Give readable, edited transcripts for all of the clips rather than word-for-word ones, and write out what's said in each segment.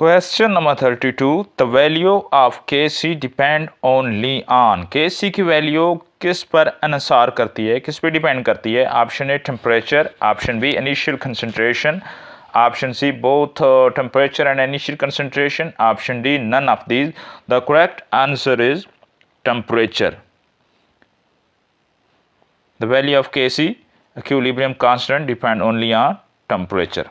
Question number 32, the value of Kc depend only on. Kc की value किस पर अनुसार करती है, किस पे डिपेंड करती है? Option A temperature, option B initial concentration, option C both temperature and initial concentration, option D none of these. The correct answer is temperature. The value of Kc equilibrium constant depend only on temperature.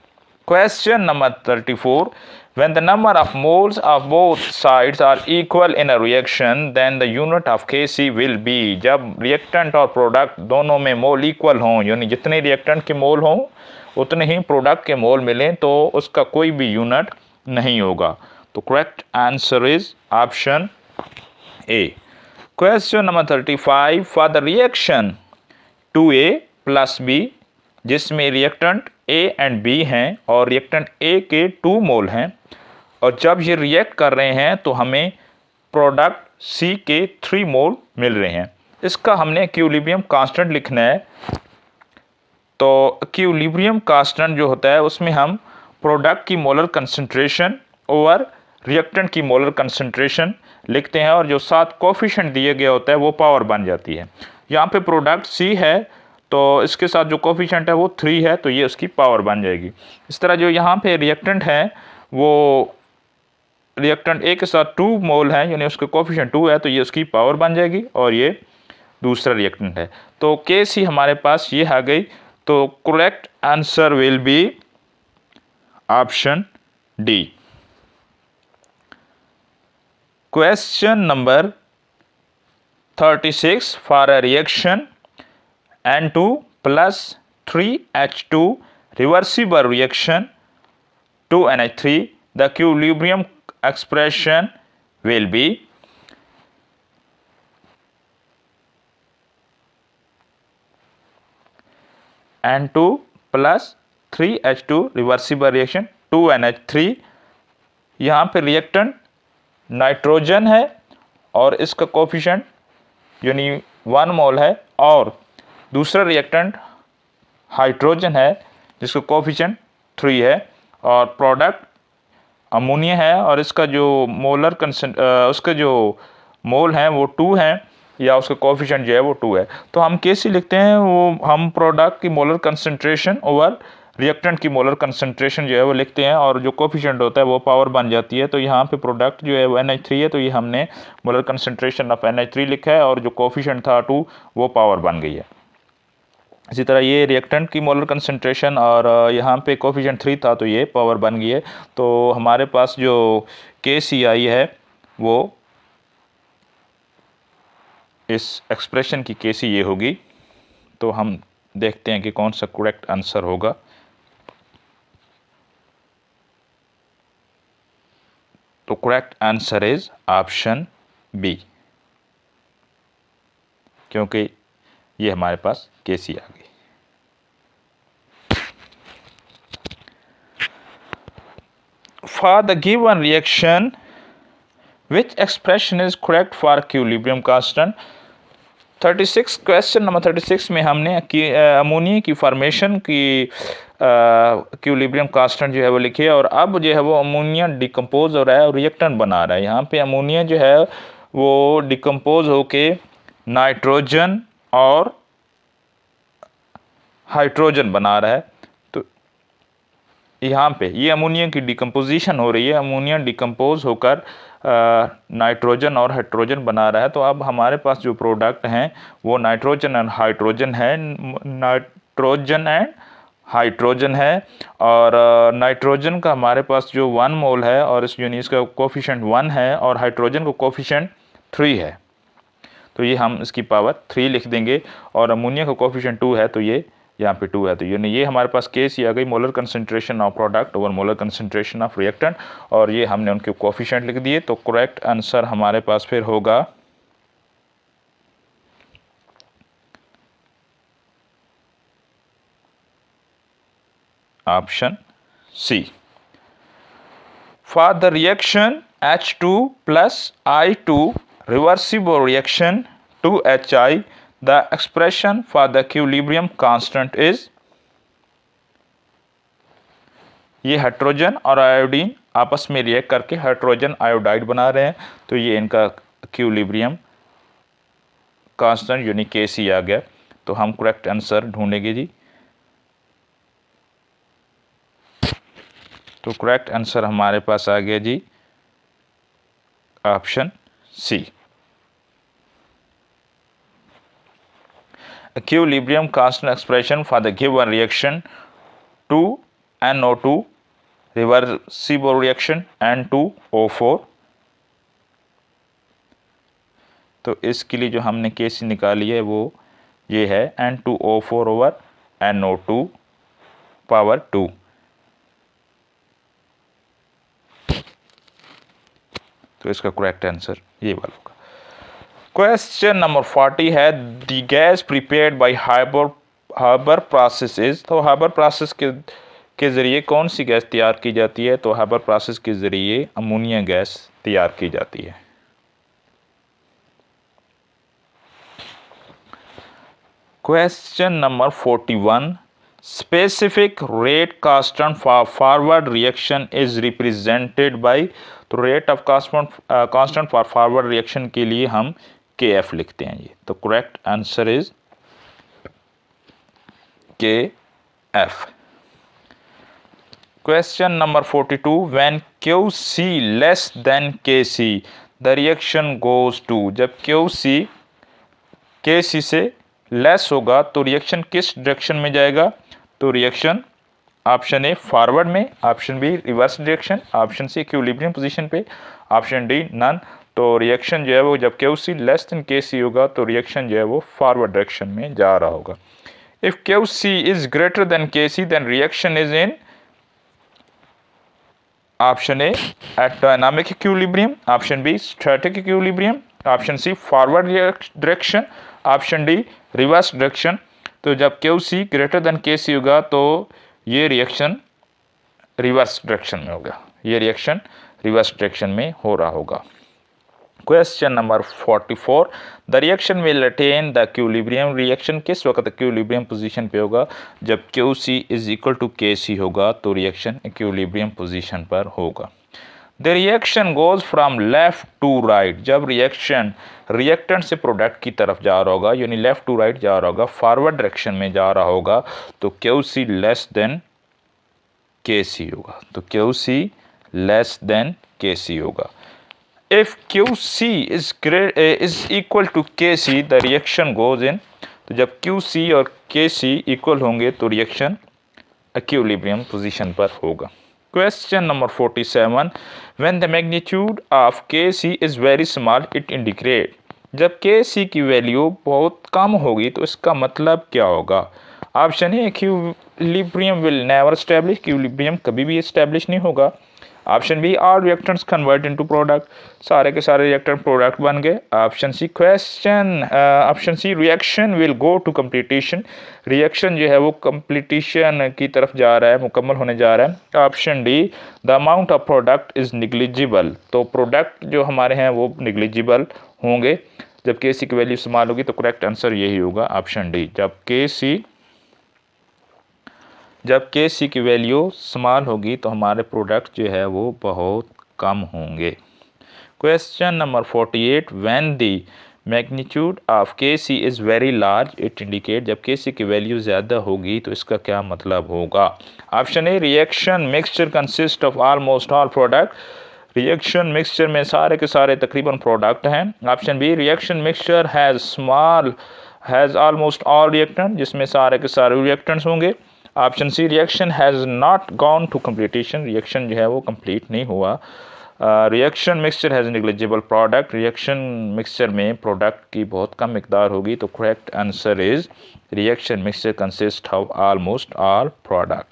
Question number 34. When the number of moles of both sides are equal in a reaction, then the unit of Kc will be। जब reactant और product दोनों में मोल equal हों, यानी जितने reactant के मोल हों उतने ही प्रोडक्ट के मोल मिलें, तो उसका कोई भी यूनिट नहीं होगा। तो correct answer is option A. Question number 35। For the reaction 2A plus B, जिसमें रिएक्टेंट A एंड B हैं और रिएक्टेंट A के 2 मोल हैं, और जब ये रिएक्ट कर रहे हैं तो हमें प्रोडक्ट C के 3 मोल मिल रहे हैं। इसका हमने इक्विलिब्रियम कांस्टेंट लिखना है। तो इक्विलिब्रियम कांस्टेंट जो होता है उसमें हम प्रोडक्ट की मोलर कंसंट्रेशन ओवर रिएक्टेंट की मोलर कंसंट्रेशन लिखते हैं, और जो साथ कोफिशिएंट दिए गया होता है वो पावर बन जाती है। यहाँ पे प्रोडक्ट C है तो इसके साथ जो कोफिशिएंट है वो 3 है, तो ये उसकी पावर बन जाएगी। इस तरह जो यहाँ पे रिएक्टेंट है वो रिएक्टेंट A के साथ 2 मोल है, यानी उसके कोफिशिएंट 2 है, तो ये उसकी पावर बन जाएगी, और ये दूसरा रिएक्टेंट है। तो Kc हमारे पास ये आ गई। तो correct answer will be option D. Question number 36। for a reaction N2 plus 3H2 reversible reaction 2NH3, the equilibrium expression will be। N2 plus 3H2 reversible reaction 2NH3, यहाँ पे रिएक्टेंट नाइट्रोजन है और इसका coefficient यानी 1 मोल है, और दूसरा reactant hydrogen है जिसका कोफिशिएंट 3 है, और प्रोडक्ट अमोनिया है और इसका जो मोलर उसका जो मोल हैं वो 2 हैं, या उसका कोफिशिएंट जो है वो 2 है। तो हम कैसे लिखते हैं, वो हम प्रोडक्ट की मोलर कंसंट्रेशन ओवर रिएक्टेंट की मोलर कंसंट्रेशन जो है वो लिखते हैं, और जो कोफिशिएंट होता है वो पावर बन जाती है। तो यहाँ पे प्रोडक्ट जो है वो NH3 है, तो ये हमने मोलर कंसंट्रेशन ऑफ NH3 लिखा है, और जो कोफिशिएंट था 2 वो पावर बन गई है। इसी तरह ये रिएक्टेंट की मोलर कंसंट्रेशन और यहाँ पे कोफिशिएंट 3 था, तो ये पावर बन गई है। तो हमारे पास जो Kc आई है वो इस एक्सप्रेशन की Kc ये होगी। तो हम देखते हैं कि कौन सा करेक्ट आंसर होगा। तो correct answer is option B, क्योंकि ये हमारे पास Kc आ गई। For the given reaction which expression is correct for equilibrium constant. 36 question number 36 में हमने अमोनिया की फॉर्मेशन की इक्विलिब्रियम कांस्टेंट जो है वो लिखी है, और अब जो है वो अमोनिया डिकम्पोज हो रहा है और रिएक्टेंट बना रहा है। यहाँ पे अमोनिया जो है वो डिकम्पोज होके नाइट्रोजन और हाइड्रोजन बना रहा है। तो यहाँ पे ये अमोनिया की डिकम्पोजिशन हो रही है, अमोनिया डिकम्पोज होकर नाइट्रोजन और हाइड्रोजन बना रहा है। तो अब हमारे पास जो प्रोडक्ट हैं वो नाइट्रोजन एंड हाइड्रोजन है, नाइट्रोजन एंड हाइड्रोजन है, और नाइट्रोजन का हमारे पास जो 1 मोल है और इस यानी इसका कोफिशिएंट 1 है, और हाइड्रोजन का कोफिशिएंट 3 है, तो ये हम इसकी पावर 3 लिख देंगे, और अमोनिया का कोफिशिएंट 2 है, तो ये यहाँ पे 2 है। तो यानी ये हमारे पास Kc आ गई, molar concentration of product over molar concentration of reactant, और ये हमने उनके कोफिशिएंट लिख दिए। तो करेक्ट आंसर हमारे पास फिर होगा option C. For the reaction H2 plus I2 reversible reaction 2HI, the expression for the equilibrium constant is। ये हाइड्रोजन और आयोडीन आपस में रिएक्ट करके हाइड्रोजन आयोडाइड बना रहे हैं, तो ये इनका इक्विलिब्रियम कांस्टेंट यानी Kc आ गया। तो हम करेक्ट आंसर ढूंढेंगे जी। तो करेक्ट आंसर हमारे पास आ गया जी option C. Equilibrium constant expression for the given reaction 2NO2 reversible reaction N2O4। तो इसके लिए जो हमने Kc निकाली है वो ये है N2O4 ओवर NO2 पावर 2। तो इसका करेक्ट आंसर ये वाला होगा। क्वेश्चन नंबर 40 है the gas prepared by Haber process. तो हाबर प्रोसेस के ज़रिए कौन सी गैस तैयार की जाती है? तो हाबर प्रोसेस के ज़रिए अमोनिया गैस तैयार की जाती है। Question number 41 specific rate constant for forward reaction is represented by. तो rate of constant for forward reaction के लिए हम KF लिखते हैं ये। तो correct answer is KF। Question number 42 when QC less than KC the reaction goes to. जब QC KC से लेस होगा तो रिएक्शन किस डायरेक्शन में जाएगा? तो रिएक्शन ऑप्शन ए फॉरवर्ड में, option B reverse direction, option C equilibrium position पे, ऑप्शन डी नन। तो रिएक्शन जो है वो जब QC लेस देन KC होगा तो रिएक्शन जो है वो फॉरवर्ड डायरेक्शन में जा रहा होगा। If QC is greater than KC then reaction is in option A at dynamic equilibrium, option B static equilibrium, option C forward direction, option D reverse direction. तो जब QC ग्रेटर देन KC होगा तो ये reaction reverse direction में होगा, ये reaction reverse direction में हो रहा होगा। Question number 44 the reaction will attain the equilibrium. Reaction किस वक्त इक्विलिब्रियम पोजीशन पे होगा? जब QC is equal to KC होगा तो रिएक्शन इक्विलिब्रियम पोजीशन पर होगा। The reaction goes from left to right. जब रिएक्शन रिएक्टेंट से प्रोडक्ट की तरफ जा रहा होगा यानी लेफ्ट टू राइट जा रहा होगा, फॉरवर्ड डायरेक्शन में जा रहा होगा तो QC लेस देन KC होगा। तो QC लेस देन KC होगा। If QC is equal to KC the reaction goes in। तो जब QC और KC इक्वल होंगे तो रिएक्शन इक्विलिब्रियम पोजीशन पर होगा। Question number 47 when the magnitude of KC is very small it indicate. जब KC की वैल्यू बहुत कम होगी तो इसका मतलब क्या होगा? Option A equilibrium will never establish, equilibrium कभी भी एस्टैब्लिश नहीं होगा। Option B all reactants convert into product, सारे के सारे रिएक्टेंट प्रोडक्ट बन गए। Option C reaction will go to completion, reaction जो है वो कंप्लीटेशन की तरफ जा रहा है, मुकम्मल होने जा रहा है। Option D the amount of product is negligible, तो प्रोडक्ट जो हमारे हैं वो निग्लिजिबल होंगे जब KC की वैल्यू स्मॉल होगी। तो करेक्ट आंसर यही होगा ऑप्शन डी। जब KC की वैल्यू स्मॉल होगी तो हमारे प्रोडक्ट जो है वो बहुत कम होंगे। Question number 48 when the magnitude of KC is very large it indicate. जब KC की वैल्यू ज़्यादा होगी तो इसका क्या मतलब होगा? Option A reaction mixture consist of almost all product, reaction mixture में सारे के सारे तकरीबन प्रोडक्ट हैं। Option B reaction mixture has almost all reactant, जिसमें सारे के सारे रिएक्टेंट्स होंगे। Option C reaction has not gone to completion, reaction जो है वो कंप्लीट नहीं हुआ। Reaction mixture has negligible product, reaction mixture में प्रोडक्ट की बहुत कम मिकदार होगी। तो correct answer is reaction mixture consist of almost all product.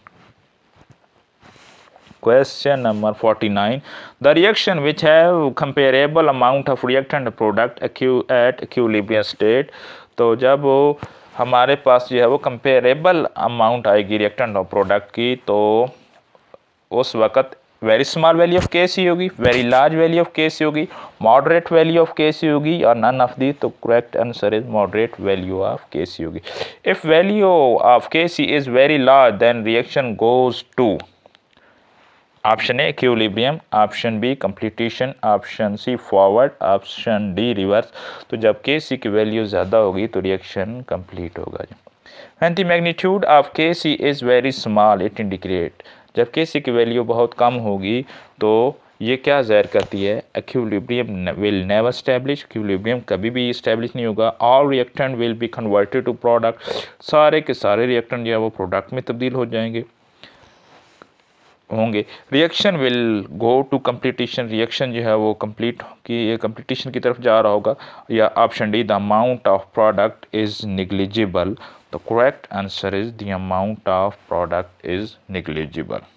Question number 49 the reaction which have comparable amount of reactant product at equilibrium state। तो जब हमारे पास जो है वो कंपेरेबल अमाउंट आएगी रिएक्टेंट और प्रोडक्ट की तो उस वक्त very small value of KC होगी, very large value of KC होगी, मॉडरेट वैल्यू ऑफ KC होगी और नन ऑफ दी। तो correct answer is moderate value of KC होगी। If value of KC is very large then reaction goes to option A equilibrium, option B completion, option C forward, option D reverse. तो जब Kc की value ज़्यादा होगी तो reaction complete होगा। When the magnitude of Kc is very small, it indicate, जब Kc की value बहुत कम होगी तो ये क्या ज़ाहिर करती है, equilibrium will never establish, equilibrium कभी भी इस्टेब्लिश नहीं होगा। All reactant will be converted to product, सारे के सारे रिएक्टेंट जो है वो प्रोडक्ट में तब्दील हो जाएंगे होंगे। Reaction will go to completion, reaction जो है वो कंप्लीटेशन की तरफ जा रहा होगा। या option D the amount of product is negligible, the correct answer is the amount of product is negligible.